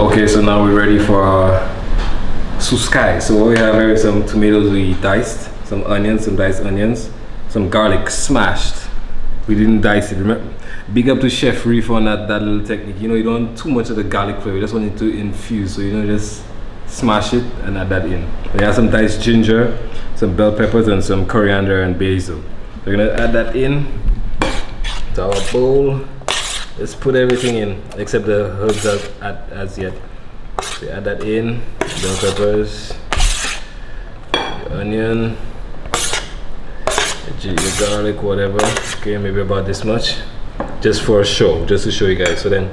Okay, so now we're ready for our Souskaye. So what we have here is some tomatoes we diced, some onions, some diced onions, some garlic smashed. We didn't dice it. Remember, big up to Chef Reef on that little technique. You know, you don't want too much of the garlic flavor. You just want it to infuse. So you know, just smash it and add that in. We have some diced ginger, some bell peppers, and some coriander and basil. We're gonna add that in to our bowl. Let's put everything in except the herbs as yet. So add that in, bell peppers, your onion, your garlic, whatever. Okay, maybe about this much, just for a show, just to show you guys. So then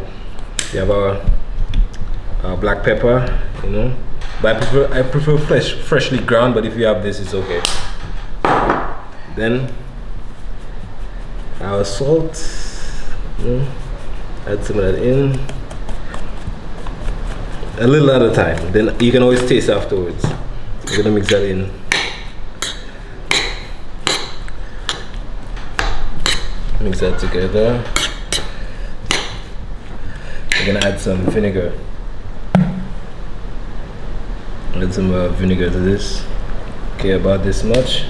we have our black pepper, you know. But I prefer freshly ground. But if you have this, it's okay. Then our salt. Add some of that in. A little at a time. Then you can always taste afterwards. We're gonna mix that in. Mix that together. We're gonna add some vinegar. Add some vinegar to this. Okay, about this much.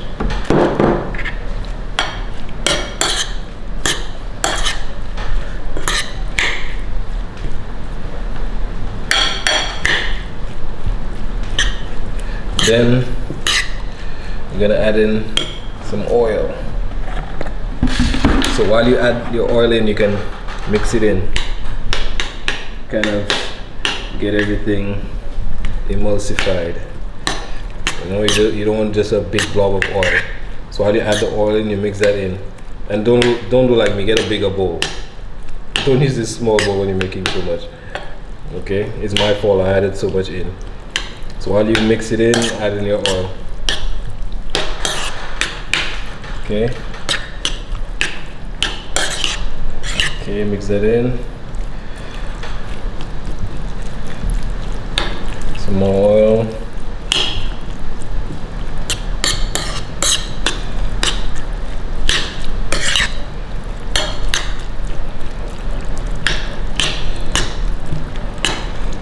Then you're gonna add in some oil. So while you add your oil in, you can mix it in, kind of get everything emulsified. You know, you don't want just a big blob of oil. So while you add the oil in, you mix that in, and don't do like me. Get a bigger bowl. Don't use this small bowl when you're making too much. Okay, it's my fault. I added so much in. So while you mix it in, add in your oil. Okay. Okay, mix that in. Some more oil.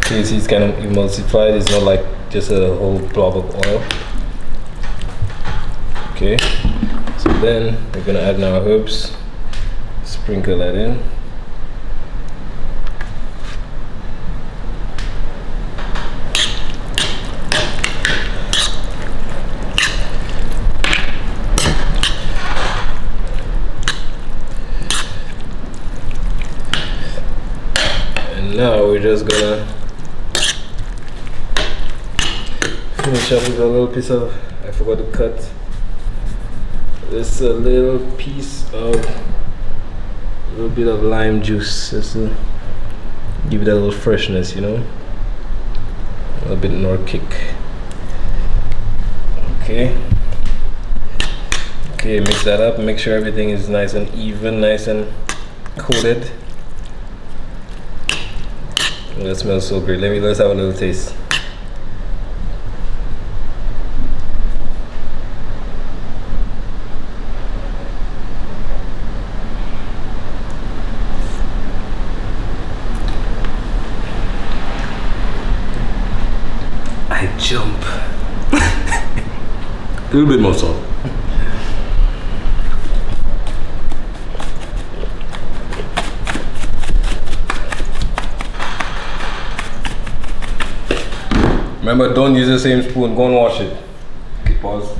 Okay, see, it's kind of emulsified. It's not like just a whole blob of oil. Okay, so then we're gonna add in our herbs. Sprinkle that in. And now we're just gonna finish up with a little piece of, I forgot to cut. This a little piece of, a little bit of lime juice, just to give it a little freshness, you know, a little bit more kick. Okay. Okay, mix that up. Make sure everything is nice and even, nice and coated. Oh, that smells so great. Let's have a little taste. I jump. A little bit more salt. Remember, don't use the same spoon. Go and wash it. Okay, pause.